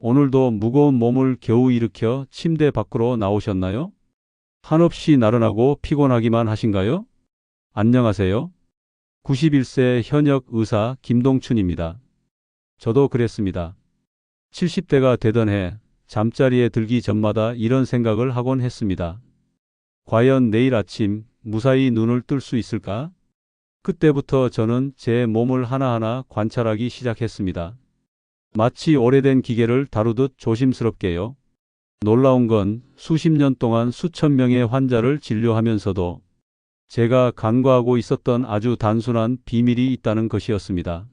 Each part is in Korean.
오늘도 무거운 몸을 겨우 일으켜 침대 밖으로 나오셨나요? 한없이 나른하고 피곤하기만 하신가요? 안녕하세요. 91세 현역 의사 김동춘입니다. 저도 그랬습니다. 70대가 되던 해 잠자리에 들기 전마다 이런 생각을 하곤 했습니다. 과연 내일 아침 무사히 눈을 뜰 수 있을까? 그때부터 저는 제 몸을 하나하나 관찰하기 시작했습니다. 마치 오래된 기계를 다루듯 조심스럽게요. 놀라운 건 수십 년 동안 수천 명의 환자를 진료하면서도 제가 간과하고 있었던 아주 단순한 비밀이 있다는 것이었습니다.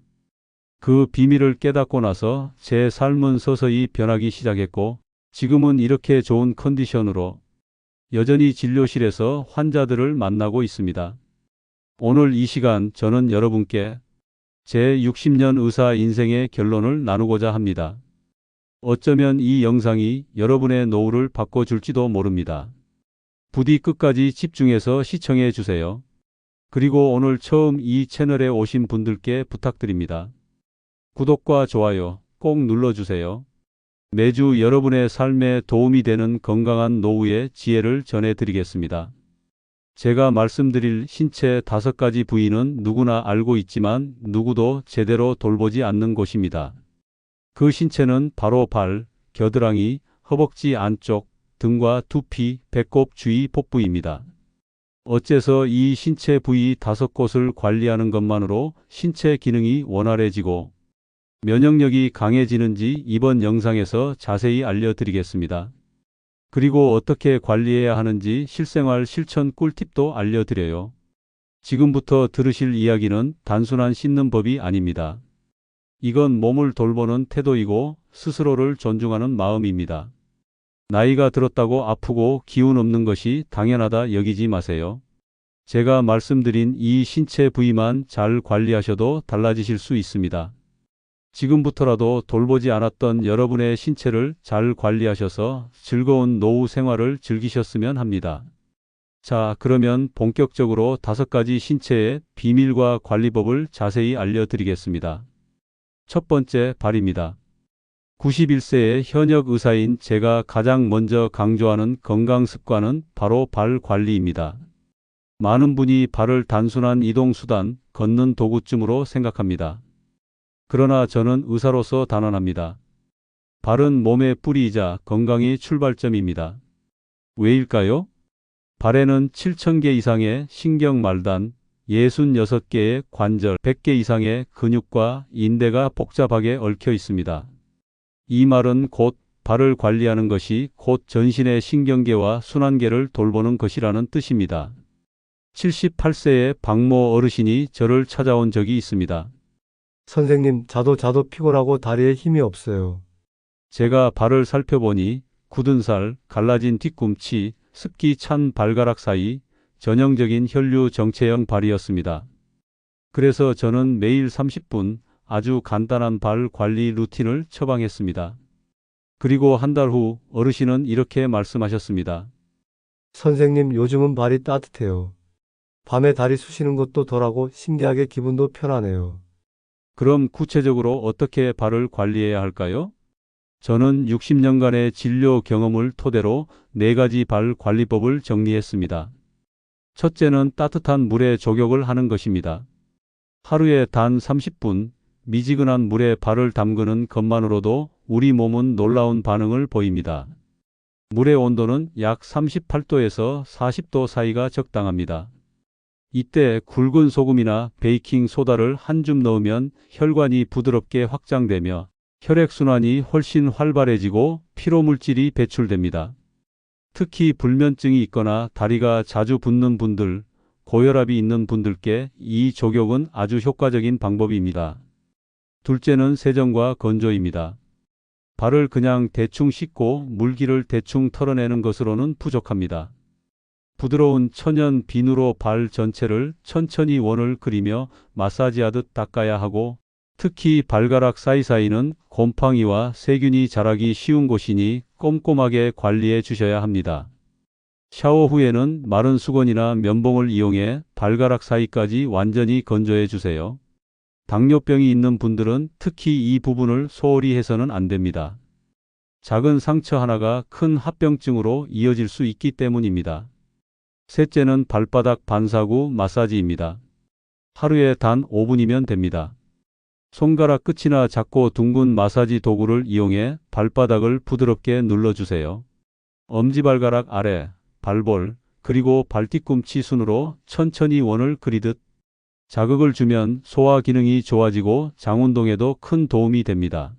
그 비밀을 깨닫고 나서 제 삶은 서서히 변하기 시작했고, 지금은 이렇게 좋은 컨디션으로 여전히 진료실에서 환자들을 만나고 있습니다. 오늘 이 시간 저는 여러분께 제 60년 의사 인생의 결론을 나누고자 합니다. 어쩌면 이 영상이 여러분의 노후를 바꿔줄지도 모릅니다. 부디 끝까지 집중해서 시청해 주세요. 그리고 오늘 처음 이 채널에 오신 분들께 부탁드립니다. 구독과 좋아요 꼭 눌러주세요. 매주 여러분의 삶에 도움이 되는 건강한 노후의 지혜를 전해드리겠습니다. 제가 말씀드릴 신체 5가지 부위는 누구나 알고 있지만 누구도 제대로 돌보지 않는 곳입니다. 그 신체는 바로 발, 겨드랑이, 허벅지 안쪽, 등과 두피, 배꼽 주위 복부입니다. 어째서 이 신체 부위 5곳을 관리하는 것만으로 신체 기능이 원활해지고 면역력이 강해지는지 이번 영상에서 자세히 알려드리겠습니다. 그리고 어떻게 관리해야 하는지 실생활 실천 꿀팁도 알려드려요. 지금부터 들으실 이야기는 단순한 씻는 법이 아닙니다. 이건 몸을 돌보는 태도이고 스스로를 존중하는 마음입니다. 나이가 들었다고 아프고 기운 없는 것이 당연하다 여기지 마세요. 제가 말씀드린 이 신체 부위만 잘 관리하셔도 달라지실 수 있습니다. 지금부터라도 돌보지 않았던 여러분의 신체를 잘 관리하셔서 즐거운 노후 생활을 즐기셨으면 합니다. 자, 그러면 본격적으로 5가지 신체의 비밀과 관리법을 자세히 알려드리겠습니다. 첫 번째, 발입니다. 91세의 현역 의사인 제가 가장 먼저 강조하는 건강 습관은 바로 발 관리입니다. 많은 분이 발을 단순한 이동수단, 걷는 도구쯤으로 생각합니다. 그러나 저는 의사로서 단언합니다. 발은 몸의 뿌리이자 건강의 출발점입니다. 왜일까요? 발에는 7,000개 이상의 신경말단, 66개의 관절, 100개 이상의 근육과 인대가 복잡하게 얽혀 있습니다. 이 말은 곧 발을 관리하는 것이 곧 전신의 신경계와 순환계를 돌보는 것이라는 뜻입니다. 78세의 박모 어르신이 저를 찾아온 적이 있습니다. 선생님, 자도 피곤하고 다리에 힘이 없어요. 제가 발을 살펴보니 굳은 살, 갈라진 뒤꿈치, 습기 찬 발가락 사이 전형적인 혈류 정체형 발이었습니다. 그래서 저는 매일 30분 아주 간단한 발 관리 루틴을 처방했습니다. 그리고 한 달 후 어르신은 이렇게 말씀하셨습니다. 선생님, 요즘은 발이 따뜻해요. 밤에 다리 쑤시는 것도 덜하고 신기하게 기분도 편하네요. 그럼 구체적으로 어떻게 발을 관리해야 할까요? 저는 60년간의 진료 경험을 토대로 4가지 발 관리법을 정리했습니다. 첫째는 따뜻한 물에 조격을 하는 것입니다. 하루에 단 30분 미지근한 물에 발을 담그는 것만으로도 우리 몸은 놀라운 반응을 보입니다. 물의 온도는 약 38도에서 40도 사이가 적당합니다. 이때 굵은 소금이나 베이킹 소다를 한 줌 넣으면 혈관이 부드럽게 확장되며 혈액순환이 훨씬 활발해지고 피로물질이 배출됩니다. 특히 불면증이 있거나 다리가 자주 붓는 분들, 고혈압이 있는 분들께 이 조격은 아주 효과적인 방법입니다. 둘째는 세정과 건조입니다. 발을 그냥 대충 씻고 물기를 대충 털어내는 것으로는 부족합니다. 부드러운 천연 비누로 발 전체를 천천히 원을 그리며 마사지하듯 닦아야 하고, 특히 발가락 사이사이는 곰팡이와 세균이 자라기 쉬운 곳이니 꼼꼼하게 관리해 주셔야 합니다. 샤워 후에는 마른 수건이나 면봉을 이용해 발가락 사이까지 완전히 건조해 주세요. 당뇨병이 있는 분들은 특히 이 부분을 소홀히 해서는 안 됩니다. 작은 상처 하나가 큰 합병증으로 이어질 수 있기 때문입니다. 셋째는 발바닥 반사구 마사지입니다. 하루에 단 5분이면 됩니다. 손가락 끝이나 작고 둥근 마사지 도구를 이용해 발바닥을 부드럽게 눌러주세요. 엄지발가락 아래, 발볼, 그리고 발뒤꿈치 순으로 천천히 원을 그리듯 자극을 주면 소화 기능이 좋아지고 장 운동에도 큰 도움이 됩니다.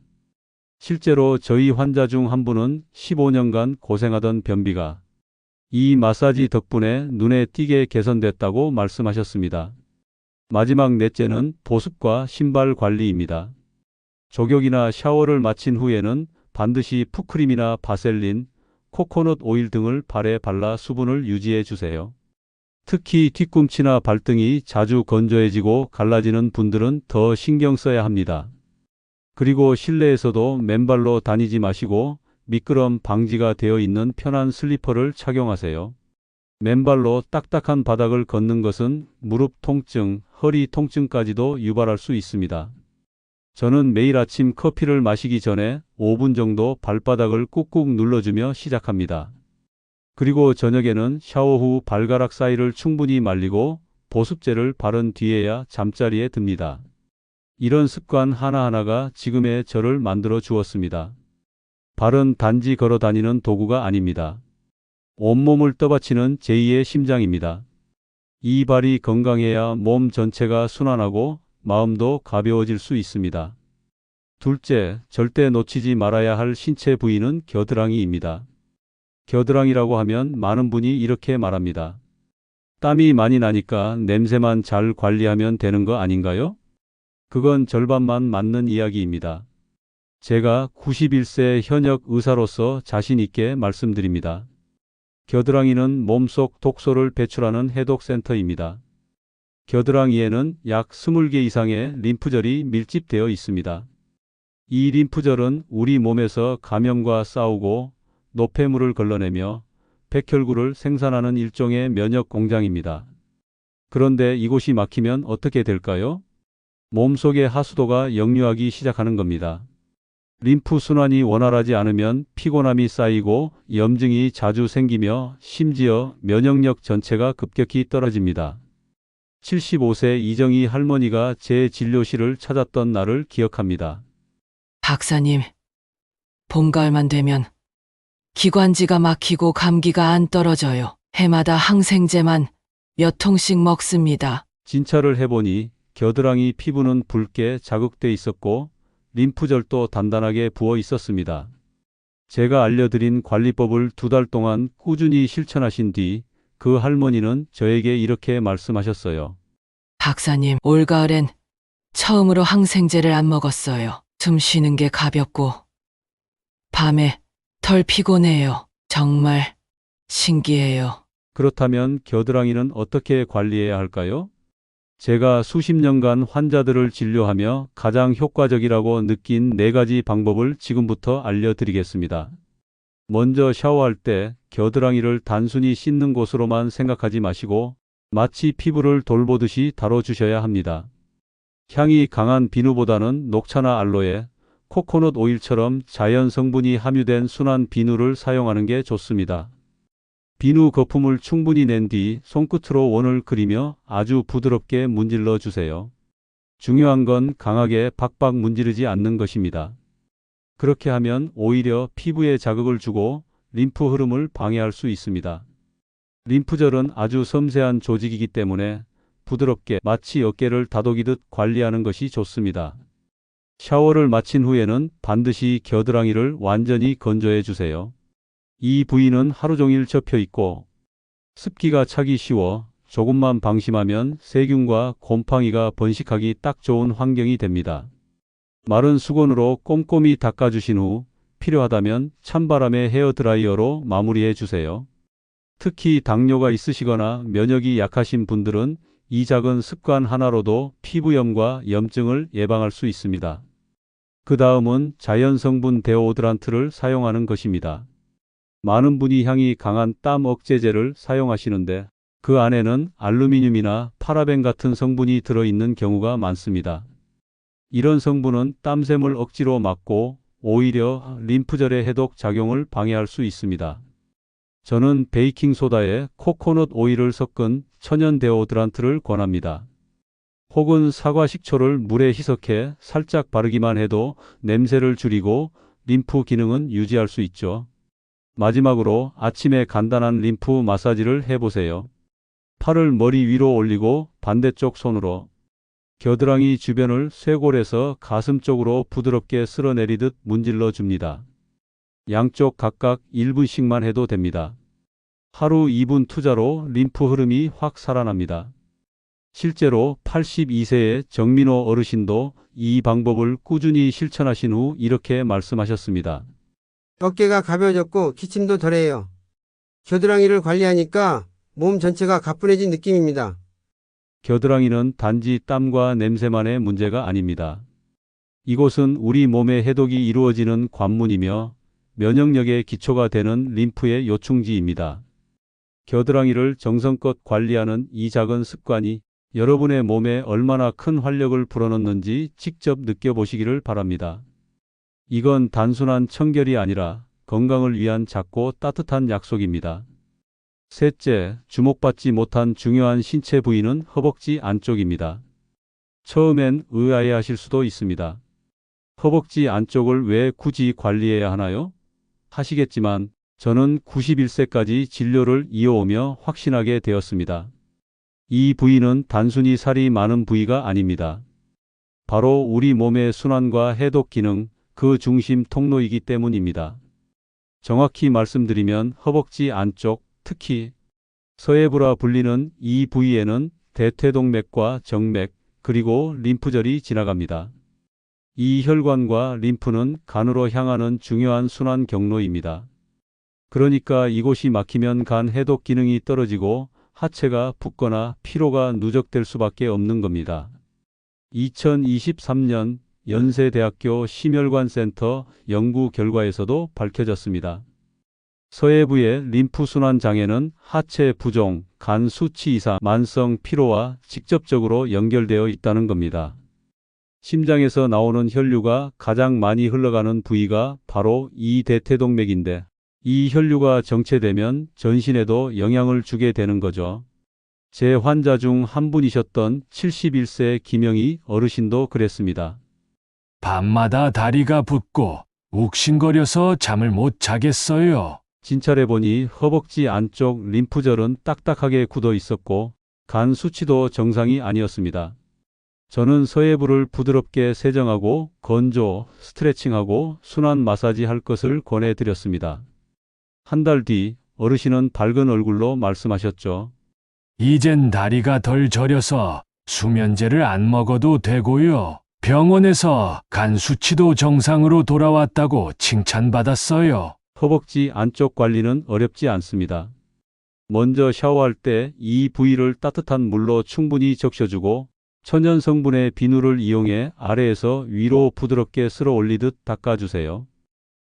실제로 저희 환자 중 한 분은 15년간 고생하던 변비가 이 마사지 덕분에 눈에 띄게 개선됐다고 말씀하셨습니다. 마지막 넷째는 보습과 신발 관리입니다. 족욕이나 샤워를 마친 후에는 반드시 풋크림이나 바셀린, 코코넛 오일 등을 발에 발라 수분을 유지해 주세요. 특히 뒤꿈치나 발등이 자주 건조해지고 갈라지는 분들은 더 신경 써야 합니다. 그리고 실내에서도 맨발로 다니지 마시고 미끄럼 방지가 되어 있는 편한 슬리퍼를 착용하세요. 맨발로 딱딱한 바닥을 걷는 것은 무릎 통증, 허리 통증까지도 유발할 수 있습니다. 저는 매일 아침 커피를 마시기 전에 5분 정도 발바닥을 꾹꾹 눌러주며 시작합니다. 그리고 저녁에는 샤워 후 발가락 사이를 충분히 말리고 보습제를 바른 뒤에야 잠자리에 듭니다. 이런 습관 하나하나가 지금의 저를 만들어 주었습니다. 발은 단지 걸어 다니는 도구가 아닙니다. 온몸을 떠받치는 제2의 심장입니다. 이 발이 건강해야 몸 전체가 순환하고 마음도 가벼워질 수 있습니다. 둘째, 절대 놓치지 말아야 할 신체 부위는 겨드랑이입니다. 겨드랑이라고 하면 많은 분이 이렇게 말합니다. 땀이 많이 나니까 냄새만 잘 관리하면 되는 거 아닌가요? 그건 절반만 맞는 이야기입니다. 제가 91세 현역 의사로서 자신 있게 말씀드립니다. 겨드랑이는 몸속 독소를 배출하는 해독센터입니다. 겨드랑이에는 약 20개 이상의 림프절이 밀집되어 있습니다. 이 림프절은 우리 몸에서 감염과 싸우고 노폐물을 걸러내며 백혈구를 생산하는 일종의 면역 공장입니다. 그런데 이곳이 막히면 어떻게 될까요? 몸속의 하수도가 역류하기 시작하는 겁니다. 림프 순환이 원활하지 않으면 피곤함이 쌓이고 염증이 자주 생기며 심지어 면역력 전체가 급격히 떨어집니다. 75세 이정희 할머니가 제 진료실을 찾았던 날을 기억합니다. 박사님, 봄, 가을만 되면 기관지가 막히고 감기가 안 떨어져요. 해마다 항생제만 몇 통씩 먹습니다. 진찰을 해보니 겨드랑이 피부는 붉게 자극돼 있었고 림프절도 단단하게 부어 있었습니다. 제가 알려드린 관리법을 2달 동안 꾸준히 실천하신 뒤 그 할머니는 저에게 이렇게 말씀하셨어요. 박사님, 올가을엔 처음으로 항생제를 안 먹었어요. 숨 쉬는 게 가볍고 밤에 덜 피곤해요. 정말 신기해요. 그렇다면 겨드랑이는 어떻게 관리해야 할까요? 제가 수십 년간 환자들을 진료하며 가장 효과적이라고 느낀 4가지 방법을 지금부터 알려드리겠습니다. 먼저 샤워할 때 겨드랑이를 단순히 씻는 곳으로만 생각하지 마시고 마치 피부를 돌보듯이 다뤄주셔야 합니다. 향이 강한 비누보다는 녹차나 알로에, 코코넛 오일처럼 자연 성분이 함유된 순한 비누를 사용하는 게 좋습니다. 비누 거품을 충분히 낸 뒤 손끝으로 원을 그리며 아주 부드럽게 문질러 주세요. 중요한 건 강하게 박박 문지르지 않는 것입니다. 그렇게 하면 오히려 피부에 자극을 주고 림프 흐름을 방해할 수 있습니다. 림프절은 아주 섬세한 조직이기 때문에 부드럽게 마치 어깨를 다독이듯 관리하는 것이 좋습니다. 샤워를 마친 후에는 반드시 겨드랑이를 완전히 건조해 주세요. 이 부위는 하루 종일 접혀 있고 습기가 차기 쉬워 조금만 방심하면 세균과 곰팡이가 번식하기 딱 좋은 환경이 됩니다. 마른 수건으로 꼼꼼히 닦아주신 후 필요하다면 찬바람의 헤어드라이어로 마무리해 주세요. 특히 당뇨가 있으시거나 면역이 약하신 분들은 이 작은 습관 하나로도 피부염과 염증을 예방할 수 있습니다. 그 다음은 자연성분 데오드란트를 사용하는 것입니다. 많은 분이 향이 강한 땀 억제제를 사용하시는데 그 안에는 알루미늄이나 파라벤 같은 성분이 들어있는 경우가 많습니다. 이런 성분은 땀샘을 억지로 막고 오히려 림프절의 해독 작용을 방해할 수 있습니다. 저는 베이킹소다에 코코넛 오일을 섞은 천연 데오드란트를 권합니다. 혹은 사과 식초를 물에 희석해 살짝 바르기만 해도 냄새를 줄이고 림프 기능은 유지할 수 있죠. 마지막으로 아침에 간단한 림프 마사지를 해보세요. 팔을 머리 위로 올리고 반대쪽 손으로 겨드랑이 주변을 쇄골에서 가슴 쪽으로 부드럽게 쓸어내리듯 문질러 줍니다. 양쪽 각각 1분씩만 해도 됩니다. 하루 2분 투자로 림프 흐름이 확 살아납니다. 실제로 82세의 정민호 어르신도 이 방법을 꾸준히 실천하신 후 이렇게 말씀하셨습니다. 어깨가 가벼워졌고 기침도 덜해요. 겨드랑이를 관리하니까 몸 전체가 가뿐해진 느낌입니다. 겨드랑이는 단지 땀과 냄새만의 문제가 아닙니다. 이곳은 우리 몸의 해독이 이루어지는 관문이며 면역력의 기초가 되는 림프의 요충지입니다. 겨드랑이를 정성껏 관리하는 이 작은 습관이 여러분의 몸에 얼마나 큰 활력을 불어넣는지 직접 느껴보시기를 바랍니다. 이건 단순한 청결이 아니라 건강을 위한 작고 따뜻한 약속입니다. 셋째, 주목받지 못한 중요한 신체 부위는 허벅지 안쪽입니다. 처음엔 의아해하실 수도 있습니다. 허벅지 안쪽을 왜 굳이 관리해야 하나요? 하시겠지만 저는 91세까지 진료를 이어오며 확신하게 되었습니다. 이 부위는 단순히 살이 많은 부위가 아닙니다. 바로 우리 몸의 순환과 해독 기능, 그 중심 통로이기 때문입니다. 정확히 말씀드리면 허벅지 안쪽, 특히 서해부라 불리는 이 부위에는 대퇴동맥과 정맥, 그리고 림프절이 지나갑니다. 이 혈관과 림프는 간으로 향하는 중요한 순환 경로입니다. 그러니까 이곳이 막히면 간 해독 기능이 떨어지고 하체가 붓거나 피로가 누적될 수밖에 없는 겁니다. 2023년 연세대학교 심혈관센터 연구 결과에서도 밝혀졌습니다. 서해부의 림프순환 장애는 하체 부종, 간 수치 이상, 만성 피로와 직접적으로 연결되어 있다는 겁니다. 심장에서 나오는 혈류가 가장 많이 흘러가는 부위가 바로 이 대퇴동맥인데 이 혈류가 정체되면 전신에도 영향을 주게 되는 거죠. 제 환자 중 한 분이셨던 71세 김영희 어르신도 그랬습니다. 밤마다 다리가 붓고 욱신거려서 잠을 못 자겠어요. 진찰해보니 허벅지 안쪽 림프절은 딱딱하게 굳어 있었고 간 수치도 정상이 아니었습니다. 저는 서해부를 부드럽게 세정하고 건조, 스트레칭하고 순환 마사지 할 것을 권해드렸습니다. 한 달 뒤 어르신은 밝은 얼굴로 말씀하셨죠. 이젠 다리가 덜 저려서 수면제를 안 먹어도 되고요. 병원에서 간 수치도 정상으로 돌아왔다고 칭찬받았어요. 허벅지 안쪽 관리는 어렵지 않습니다. 먼저 샤워할 때 이 부위를 따뜻한 물로 충분히 적셔주고 천연 성분의 비누를 이용해 아래에서 위로 부드럽게 쓸어 올리듯 닦아주세요.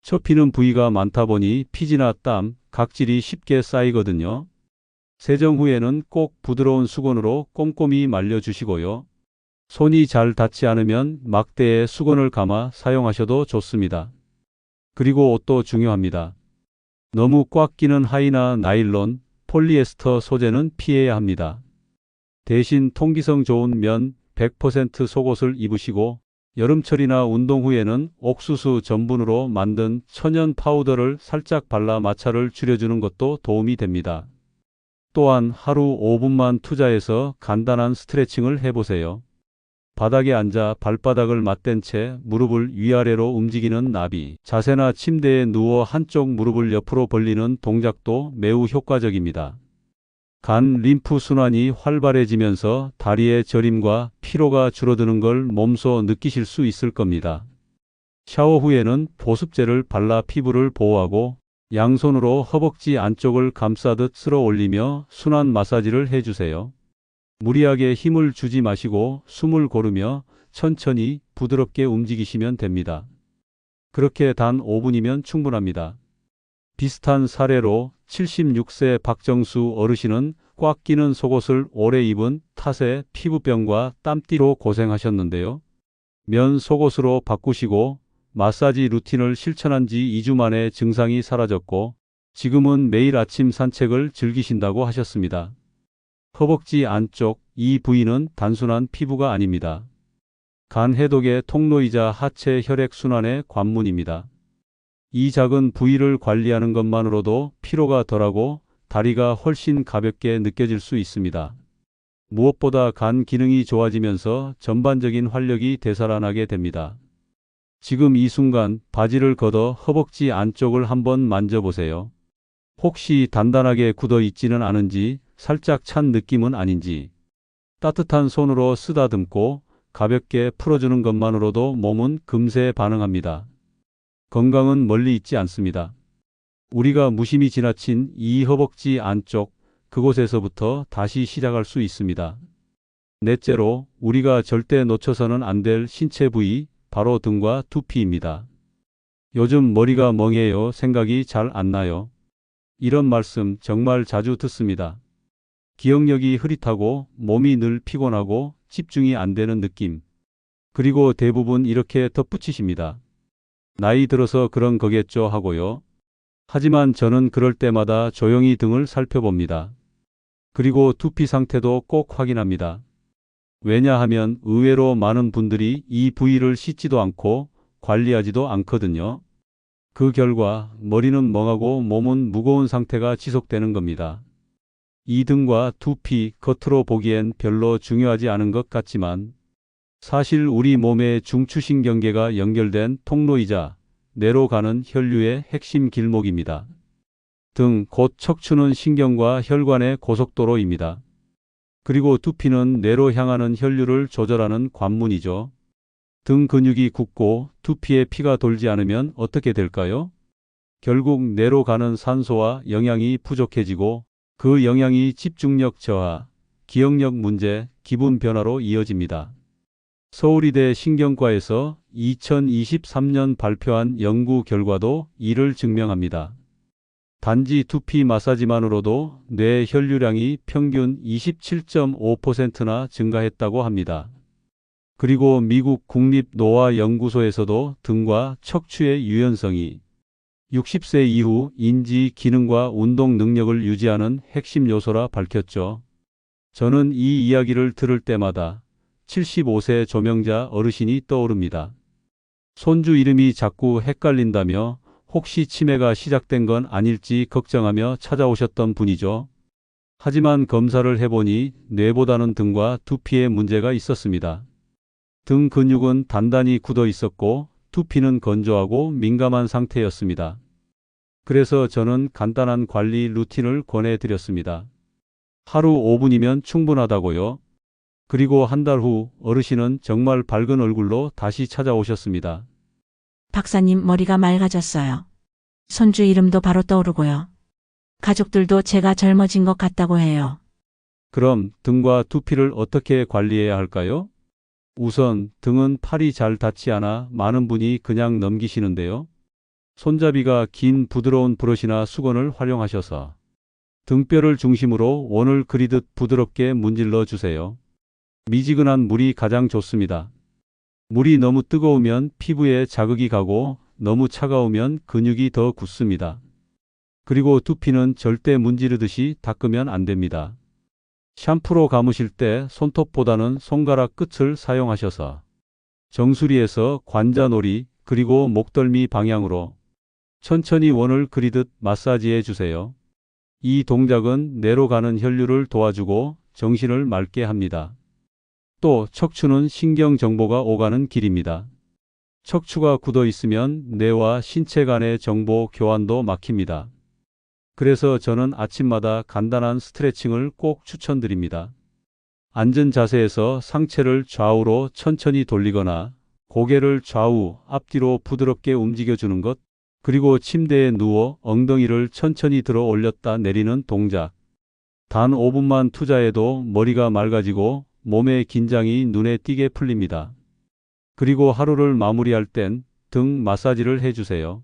접히는 부위가 많다 보니 피지나 땀, 각질이 쉽게 쌓이거든요. 세정 후에는 꼭 부드러운 수건으로 꼼꼼히 말려주시고요. 손이 잘 닿지 않으면 막대에 수건을 감아 사용하셔도 좋습니다. 그리고 옷도 중요합니다. 너무 꽉 끼는 하의나 나일론, 폴리에스터 소재는 피해야 합니다. 대신 통기성 좋은 면 100% 속옷을 입으시고 여름철이나 운동 후에는 옥수수 전분으로 만든 천연 파우더를 살짝 발라 마찰을 줄여주는 것도 도움이 됩니다. 또한 하루 5분만 투자해서 간단한 스트레칭을 해보세요. 바닥에 앉아 발바닥을 맞댄 채 무릎을 위아래로 움직이는 나비, 자세나 침대에 누워 한쪽 무릎을 옆으로 벌리는 동작도 매우 효과적입니다. 간 림프 순환이 활발해지면서 다리의 저림과 피로가 줄어드는 걸 몸소 느끼실 수 있을 겁니다. 샤워 후에는 보습제를 발라 피부를 보호하고 양손으로 허벅지 안쪽을 감싸듯 쓸어 올리며 순환 마사지를 해주세요. 무리하게 힘을 주지 마시고 숨을 고르며 천천히 부드럽게 움직이시면 됩니다. 그렇게 단 5분이면 충분합니다. 비슷한 사례로 76세 박정수 어르신은 꽉 끼는 속옷을 오래 입은 탓에 피부병과 땀띠로 고생하셨는데요. 면 속옷으로 바꾸시고 마사지 루틴을 실천한 지 2주 만에 증상이 사라졌고 지금은 매일 아침 산책을 즐기신다고 하셨습니다. 허벅지 안쪽 이 부위는 단순한 피부가 아닙니다. 간 해독의 통로이자 하체 혈액 순환의 관문입니다. 이 작은 부위를 관리하는 것만으로도 피로가 덜하고 다리가 훨씬 가볍게 느껴질 수 있습니다. 무엇보다 간 기능이 좋아지면서 전반적인 활력이 되살아나게 됩니다. 지금 이 순간 바지를 걷어 허벅지 안쪽을 한번 만져보세요. 혹시 단단하게 굳어 있지는 않은지, 살짝 찬 느낌은 아닌지, 따뜻한 손으로 쓰다듬고 가볍게 풀어주는 것만으로도 몸은 금세 반응합니다. 건강은 멀리 있지 않습니다. 우리가 무심히 지나친 이 허벅지 안쪽, 그곳에서부터 다시 시작할 수 있습니다. 넷째로 우리가 절대 놓쳐서는 안 될 신체 부위, 바로 등과 두피입니다. 요즘 머리가 멍해요. 생각이 잘 안 나요. 이런 말씀 정말 자주 듣습니다. 기억력이 흐릿하고 몸이 늘 피곤하고 집중이 안 되는 느낌. 그리고 대부분 이렇게 덧붙이십니다. 나이 들어서 그런 거겠죠 하고요. 하지만 저는 그럴 때마다 조용히 등을 살펴봅니다. 그리고 두피 상태도 꼭 확인합니다. 왜냐하면 의외로 많은 분들이 이 부위를 씻지도 않고 관리하지도 않거든요. 그 결과 머리는 멍하고 몸은 무거운 상태가 지속되는 겁니다. 이 등과 두피 겉으로 보기엔 별로 중요하지 않은 것 같지만 사실 우리 몸의 중추신경계가 연결된 통로이자 뇌로 가는 혈류의 핵심 길목입니다. 등, 곧 척추는 신경과 혈관의 고속도로입니다. 그리고 두피는 뇌로 향하는 혈류를 조절하는 관문이죠. 등 근육이 굳고 두피에 피가 돌지 않으면 어떻게 될까요? 결국 뇌로 가는 산소와 영양이 부족해지고 그 영향이 집중력 저하, 기억력 문제, 기분 변화로 이어집니다. 서울의대 신경과에서 2023년 발표한 연구 결과도 이를 증명합니다. 단지 두피 마사지만으로도 뇌 혈류량이 평균 27.5%나 증가했다고 합니다. 그리고 미국 국립노화연구소에서도 등과 척추의 유연성이 60세 이후 인지 기능과 운동 능력을 유지하는 핵심 요소라 밝혔죠. 저는 이 이야기를 들을 때마다 75세 조명자 어르신이 떠오릅니다. 손주 이름이 자꾸 헷갈린다며 혹시 치매가 시작된 건 아닐지 걱정하며 찾아오셨던 분이죠. 하지만 검사를 해보니 뇌보다는 등과 두피에 문제가 있었습니다. 등 근육은 단단히 굳어 있었고 두피는 건조하고 민감한 상태였습니다. 그래서 저는 간단한 관리 루틴을 권해드렸습니다. 하루 5분이면 충분하다고요. 그리고 한 달 후 어르신은 정말 밝은 얼굴로 다시 찾아오셨습니다. 박사님 머리가 맑아졌어요. 손주 이름도 바로 떠오르고요. 가족들도 제가 젊어진 것 같다고 해요. 그럼 등과 두피를 어떻게 관리해야 할까요? 우선 등은 팔이 잘 닿지 않아 많은 분이 그냥 넘기시는데요. 손잡이가 긴 부드러운 브러쉬나 수건을 활용하셔서 등뼈를 중심으로 원을 그리듯 부드럽게 문질러 주세요. 미지근한 물이 가장 좋습니다. 물이 너무 뜨거우면 피부에 자극이 가고 너무 차가우면 근육이 더 굳습니다. 그리고 두피는 절대 문지르듯이 닦으면 안 됩니다. 샴푸로 감으실 때 손톱보다는 손가락 끝을 사용하셔서 정수리에서 관자놀이 그리고 목덜미 방향으로 천천히 원을 그리듯 마사지해 주세요. 이 동작은 뇌로 가는 혈류를 도와주고 정신을 맑게 합니다. 또 척추는 신경 정보가 오가는 길입니다. 척추가 굳어 있으면 뇌와 신체 간의 정보 교환도 막힙니다. 그래서 저는 아침마다 간단한 스트레칭을 꼭 추천드립니다. 앉은 자세에서 상체를 좌우로 천천히 돌리거나 고개를 좌우, 앞뒤로 부드럽게 움직여주는 것, 그리고 침대에 누워 엉덩이를 천천히 들어 올렸다 내리는 동작. 단 5분만 투자해도 머리가 맑아지고 몸의 긴장이 눈에 띄게 풀립니다. 그리고 하루를 마무리할 땐 등 마사지를 해주세요.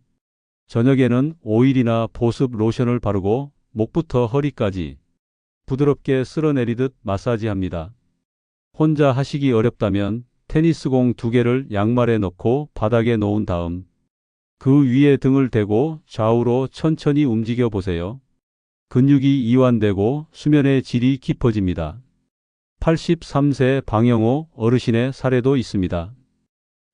저녁에는 오일이나 보습 로션을 바르고 목부터 허리까지 부드럽게 쓸어내리듯 마사지합니다. 혼자 하시기 어렵다면 테니스공 2개를 양말에 넣고 바닥에 놓은 다음 그 위에 등을 대고 좌우로 천천히 움직여 보세요. 근육이 이완되고 수면의 질이 깊어집니다. 83세 방영호 어르신의 사례도 있습니다.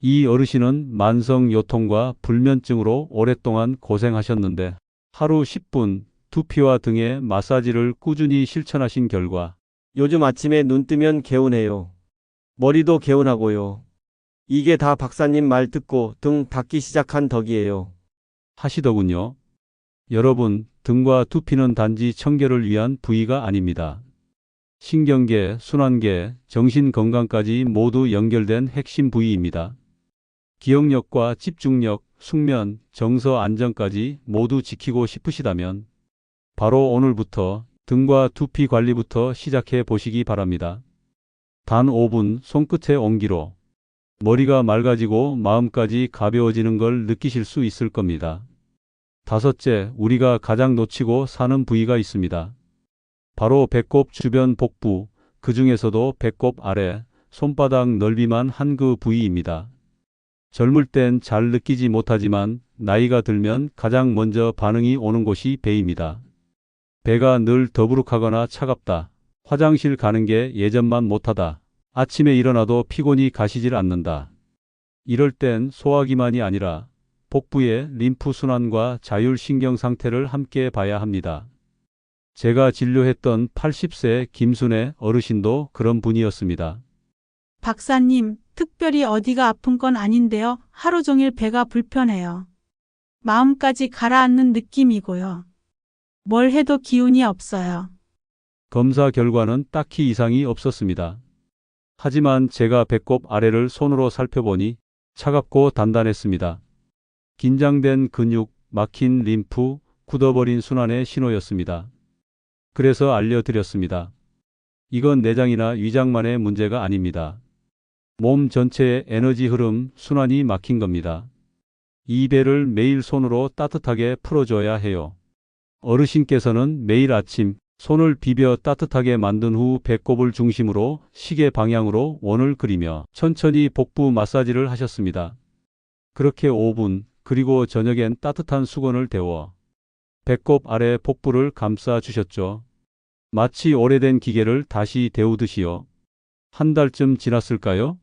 이 어르신은 만성 요통과 불면증으로 오랫동안 고생하셨는데 하루 10분 두피와 등의 마사지를 꾸준히 실천하신 결과 요즘 아침에 눈 뜨면 개운해요. 머리도 개운하고요. 이게 다 박사님 말 듣고 등 닦기 시작한 덕이에요. 하시더군요. 여러분, 등과 두피는 단지 청결을 위한 부위가 아닙니다. 신경계, 순환계, 정신 건강까지 모두 연결된 핵심 부위입니다. 기억력과 집중력, 숙면, 정서 안정까지 모두 지키고 싶으시다면 바로 오늘부터 등과 두피 관리부터 시작해 보시기 바랍니다. 단 5분 손끝에 온기로 머리가 맑아지고 마음까지 가벼워지는 걸 느끼실 수 있을 겁니다. 다섯째, 우리가 가장 놓치고 사는 부위가 있습니다. 바로 배꼽 주변 복부, 그 중에서도 배꼽 아래, 손바닥 넓이만 한 그 부위입니다. 젊을 땐 잘 느끼지 못하지만 나이가 들면 가장 먼저 반응이 오는 곳이 배입니다. 배가 늘 더부룩하거나 차갑다. 화장실 가는 게 예전만 못하다. 아침에 일어나도 피곤이 가시질 않는다. 이럴 땐 소화기만이 아니라 복부의 림프 순환과 자율신경 상태를 함께 봐야 합니다. 제가 진료했던 80세 김순애 어르신도 그런 분이었습니다. 박사님, 특별히 어디가 아픈 건 아닌데요. 하루 종일 배가 불편해요. 마음까지 가라앉는 느낌이고요. 뭘 해도 기운이 없어요. 검사 결과는 딱히 이상이 없었습니다. 하지만 제가 배꼽 아래를 손으로 살펴보니 차갑고 단단했습니다. 긴장된 근육, 막힌 림프, 굳어버린 순환의 신호였습니다. 그래서 알려드렸습니다. 이건 내장이나 위장만의 문제가 아닙니다. 몸 전체의 에너지 흐름, 순환이 막힌 겁니다. 이 배를 매일 손으로 따뜻하게 풀어줘야 해요. 어르신께서는 매일 아침 손을 비벼 따뜻하게 만든 후 배꼽을 중심으로 시계 방향으로 원을 그리며 천천히 복부 마사지를 하셨습니다. 그렇게 5분, 그리고 저녁엔 따뜻한 수건을 데워 배꼽 아래 복부를 감싸 주셨죠. 마치 오래된 기계를 다시 데우듯이요. 한 달쯤 지났을까요?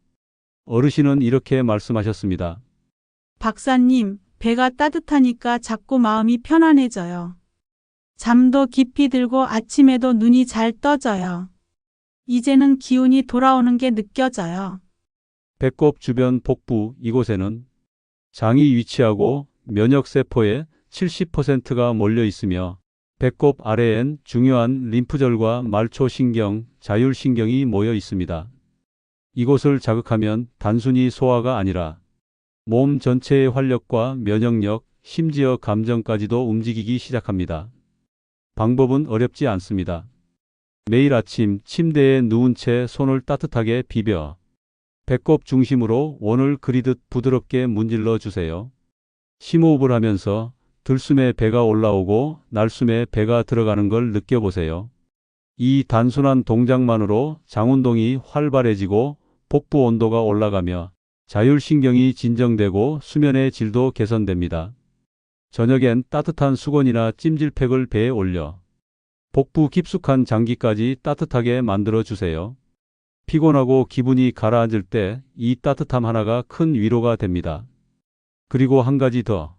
어르신은 이렇게 말씀하셨습니다. 박사님, 배가 따뜻하니까 자꾸 마음이 편안해져요. 잠도 깊이 들고 아침에도 눈이 잘 떠져요. 이제는 기운이 돌아오는 게 느껴져요. 배꼽 주변 복부 이곳에는 장이 위치하고 면역세포의 70%가 몰려 있으며 배꼽 아래엔 중요한 림프절과 말초신경, 자율신경이 모여 있습니다. 이곳을 자극하면 단순히 소화가 아니라 몸 전체의 활력과 면역력, 심지어 감정까지도 움직이기 시작합니다. 방법은 어렵지 않습니다. 매일 아침 침대에 누운 채 손을 따뜻하게 비벼 배꼽 중심으로 원을 그리듯 부드럽게 문질러 주세요. 심호흡을 하면서 들숨에 배가 올라오고 날숨에 배가 들어가는 걸 느껴보세요. 이 단순한 동작만으로 장운동이 활발해지고 복부 온도가 올라가며 자율신경이 진정되고 수면의 질도 개선됩니다. 저녁엔 따뜻한 수건이나 찜질팩을 배에 올려 복부 깊숙한 장기까지 따뜻하게 만들어 주세요. 피곤하고 기분이 가라앉을 때 이 따뜻함 하나가 큰 위로가 됩니다. 그리고 한 가지 더.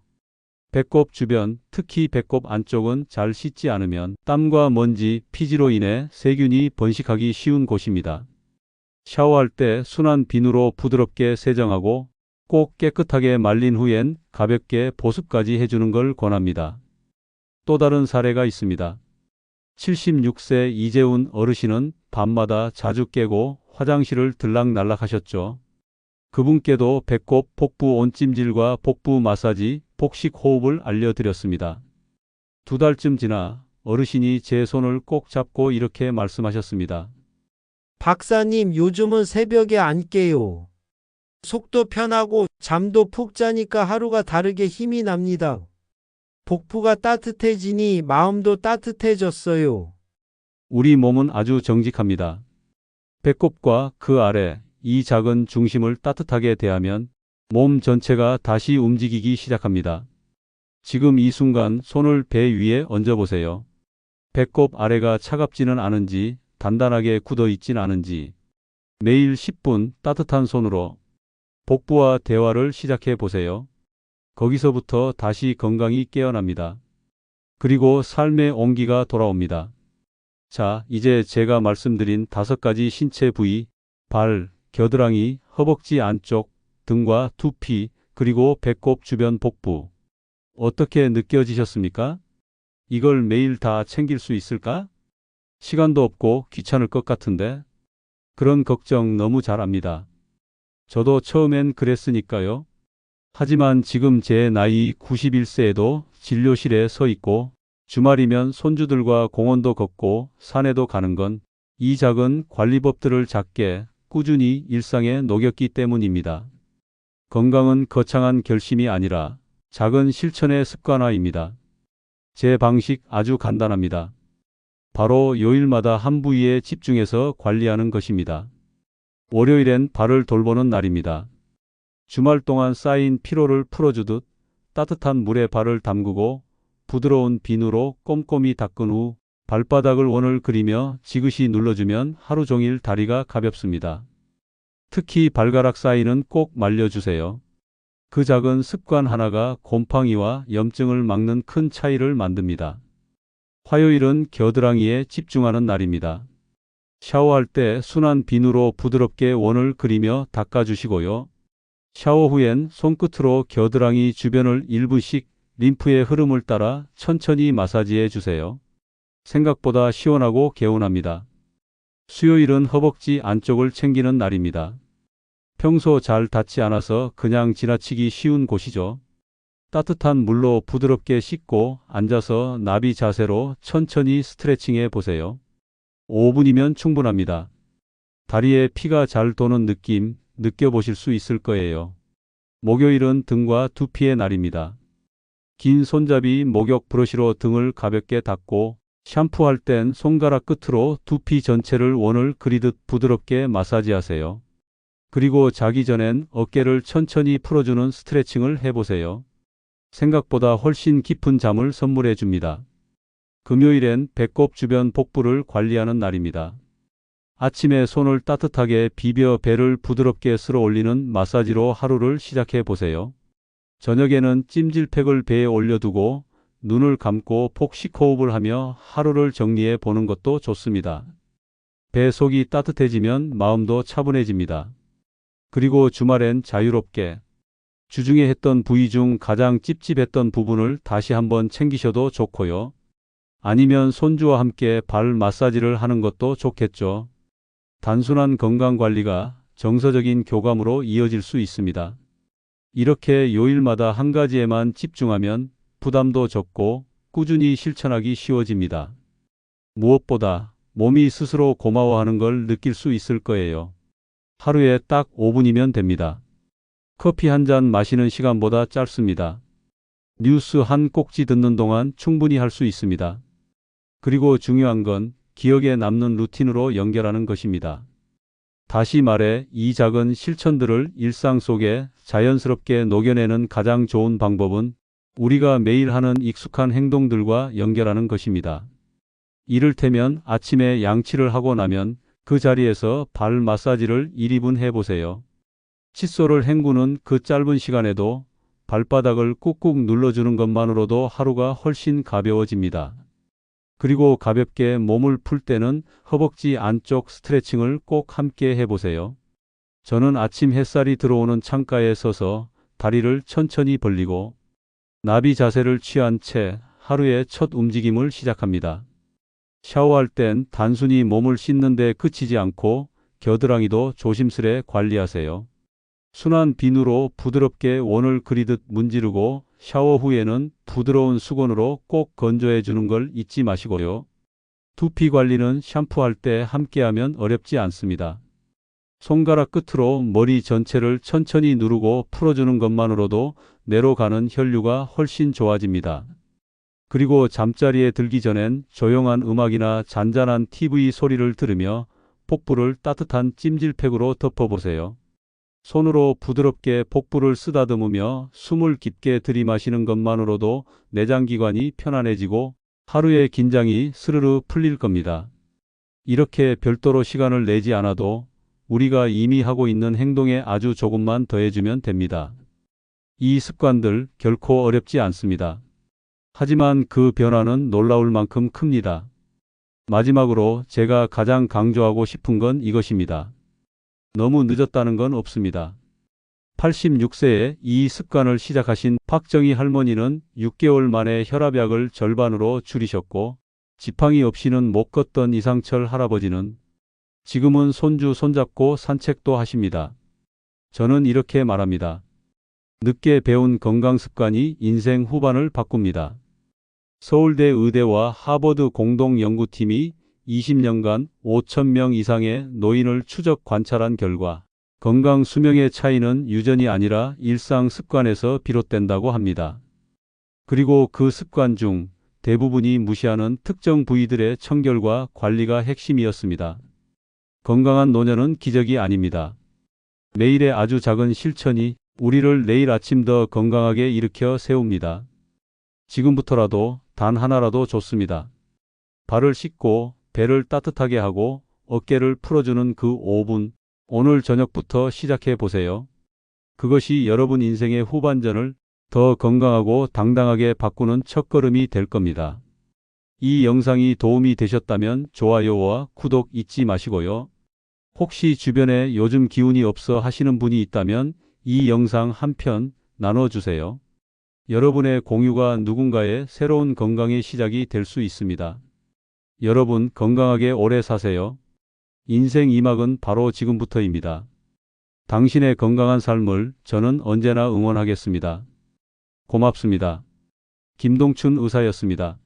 배꼽 주변, 특히 배꼽 안쪽은 잘 씻지 않으면 땀과 먼지, 피지로 인해 세균이 번식하기 쉬운 곳입니다. 샤워할 때 순한 비누로 부드럽게 세정하고 꼭 깨끗하게 말린 후엔 가볍게 보습까지 해주는 걸 권합니다. 또 다른 사례가 있습니다. 76세 이재훈 어르신은 밤마다 자주 깨고 화장실을 들락날락 하셨죠. 그분께도 배꼽, 복부 온찜질과 복부 마사지, 복식 호흡을 알려드렸습니다. 2달쯤 지나 어르신이 제 손을 꼭 잡고 이렇게 말씀하셨습니다. 박사님, 요즘은 새벽에 안 깨요. 속도 편하고 잠도 푹 자니까 하루가 다르게 힘이 납니다. 복부가 따뜻해지니 마음도 따뜻해졌어요. 우리 몸은 아주 정직합니다. 배꼽과 그 아래 이 작은 중심을 따뜻하게 대하면 몸 전체가 다시 움직이기 시작합니다. 지금 이 순간 손을 배 위에 얹어보세요. 배꼽 아래가 차갑지는 않은지, 단단하게 굳어 있진 않은지. 매일 10분 따뜻한 손으로 복부와 대화를 시작해 보세요. 거기서부터 다시 건강이 깨어납니다. 그리고 삶의 온기가 돌아옵니다. 자, 이제 제가 말씀드린 5가지 신체 부위, 발, 겨드랑이, 허벅지 안쪽, 등과 두피, 그리고 배꼽 주변 복부. 어떻게 느껴지셨습니까? 이걸 매일 다 챙길 수 있을까? 시간도 없고 귀찮을 것 같은데. 그런 걱정 너무 잘 압니다. 저도 처음엔 그랬으니까요. 하지만 지금 제 나이 91세에도 진료실에 서 있고 주말이면 손주들과 공원도 걷고 산에도 가는 건 이 작은 관리법들을 작게 꾸준히 일상에 녹였기 때문입니다. 건강은 거창한 결심이 아니라 작은 실천의 습관화입니다. 제 방식 아주 간단합니다. 바로 요일마다 한 부위에 집중해서 관리하는 것입니다. 월요일엔 발을 돌보는 날입니다. 주말 동안 쌓인 피로를 풀어주듯 따뜻한 물에 발을 담그고 부드러운 비누로 꼼꼼히 닦은 후 발바닥을 원을 그리며 지그시 눌러주면 하루 종일 다리가 가볍습니다. 특히 발가락 사이는 꼭 말려주세요. 그 작은 습관 하나가 곰팡이와 염증을 막는 큰 차이를 만듭니다. 화요일은 겨드랑이에 집중하는 날입니다. 샤워할 때 순한 비누로 부드럽게 원을 그리며 닦아주시고요. 샤워 후엔 손끝으로 겨드랑이 주변을 1분씩 림프의 흐름을 따라 천천히 마사지해 주세요. 생각보다 시원하고 개운합니다. 수요일은 허벅지 안쪽을 챙기는 날입니다. 평소 잘 닿지 않아서 그냥 지나치기 쉬운 곳이죠. 따뜻한 물로 부드럽게 씻고 앉아서 나비 자세로 천천히 스트레칭해 보세요. 5분이면 충분합니다. 다리에 피가 잘 도는 느낌 느껴보실 수 있을 거예요. 목요일은 등과 두피의 날입니다. 긴 손잡이 목욕 브러쉬로 등을 가볍게 닦고 샴푸할 땐 손가락 끝으로 두피 전체를 원을 그리듯 부드럽게 마사지하세요. 그리고 자기 전엔 어깨를 천천히 풀어주는 스트레칭을 해보세요. 생각보다 훨씬 깊은 잠을 선물해 줍니다. 금요일엔 배꼽 주변 복부를 관리하는 날입니다. 아침에 손을 따뜻하게 비벼 배를 부드럽게 쓸어 올리는 마사지로 하루를 시작해 보세요. 저녁에는 찜질팩을 배에 올려두고 눈을 감고 폭식 호흡을 하며 하루를 정리해 보는 것도 좋습니다. 배 속이 따뜻해지면 마음도 차분해집니다. 그리고 주말엔 자유롭게 주중에 했던 부위 중 가장 찝찝했던 부분을 다시 한번 챙기셔도 좋고요. 아니면 손주와 함께 발 마사지를 하는 것도 좋겠죠. 단순한 건강관리가 정서적인 교감으로 이어질 수 있습니다. 이렇게 요일마다 한 가지에만 집중하면 부담도 적고 꾸준히 실천하기 쉬워집니다. 무엇보다 몸이 스스로 고마워하는 걸 느낄 수 있을 거예요. 하루에 딱 5분이면 됩니다. 커피 한 잔 마시는 시간보다 짧습니다. 뉴스 한 꼭지 듣는 동안 충분히 할 수 있습니다. 그리고 중요한 건 기억에 남는 루틴으로 연결하는 것입니다. 다시 말해 이 작은 실천들을 일상 속에 자연스럽게 녹여내는 가장 좋은 방법은 우리가 매일 하는 익숙한 행동들과 연결하는 것입니다. 이를테면 아침에 양치를 하고 나면 그 자리에서 발 마사지를 1~2분 해보세요. 칫솔을 헹구는 그 짧은 시간에도 발바닥을 꾹꾹 눌러주는 것만으로도 하루가 훨씬 가벼워집니다. 그리고 가볍게 몸을 풀 때는 허벅지 안쪽 스트레칭을 꼭 함께 해보세요. 저는 아침 햇살이 들어오는 창가에 서서 다리를 천천히 벌리고 나비 자세를 취한 채 하루의 첫 움직임을 시작합니다. 샤워할 땐 단순히 몸을 씻는 데 그치지 않고 겨드랑이도 조심스레 관리하세요. 순한 비누로 부드럽게 원을 그리듯 문지르고 샤워 후에는 부드러운 수건으로 꼭 건조해 주는 걸 잊지 마시고요. 두피 관리는 샴푸할 때 함께하면 어렵지 않습니다. 손가락 끝으로 머리 전체를 천천히 누르고 풀어주는 것만으로도 뇌로 가는 혈류가 훨씬 좋아집니다. 그리고 잠자리에 들기 전엔 조용한 음악이나 잔잔한 TV 소리를 들으며 복부를 따뜻한 찜질팩으로 덮어보세요. 손으로 부드럽게 복부를 쓰다듬으며 숨을 깊게 들이마시는 것만으로도 내장기관이 편안해지고 하루의 긴장이 스르르 풀릴 겁니다. 이렇게 별도로 시간을 내지 않아도 우리가 이미 하고 있는 행동에 아주 조금만 더해주면 됩니다. 이 습관들 결코 어렵지 않습니다. 하지만 그 변화는 놀라울 만큼 큽니다. 마지막으로 제가 가장 강조하고 싶은 건 이것입니다. 너무 늦었다는 건 없습니다. 86세에 이 습관을 시작하신 박정희 할머니는 6개월 만에 혈압약을 절반으로 줄이셨고, 지팡이 없이는 못 걷던 이상철 할아버지는 지금은 손주 손잡고 산책도 하십니다. 저는 이렇게 말합니다. 늦게 배운 건강 습관이 인생 후반을 바꿉니다. 서울대 의대와 하버드 공동연구팀이 20년간 5,000명 이상의 노인을 추적 관찰한 결과 건강 수명의 차이는 유전이 아니라 일상 습관에서 비롯된다고 합니다. 그리고 그 습관 중 대부분이 무시하는 특정 부위들의 청결과 관리가 핵심이었습니다. 건강한 노년은 기적이 아닙니다. 매일의 아주 작은 실천이 우리를 내일 아침 더 건강하게 일으켜 세웁니다. 지금부터라도 단 하나라도 좋습니다. 발을 씻고 배를 따뜻하게 하고 어깨를 풀어주는 그 5분, 오늘 저녁부터 시작해 보세요. 그것이 여러분 인생의 후반전을 더 건강하고 당당하게 바꾸는 첫걸음이 될 겁니다. 이 영상이 도움이 되셨다면 좋아요와 구독 잊지 마시고요. 혹시 주변에 요즘 기운이 없어 하시는 분이 있다면 이 영상 한 편 나눠주세요. 여러분의 공유가 누군가의 새로운 건강의 시작이 될 수 있습니다. 여러분 건강하게 오래 사세요. 인생 2막은 바로 지금부터입니다. 당신의 건강한 삶을 저는 언제나 응원하겠습니다. 고맙습니다. 김동춘 의사였습니다.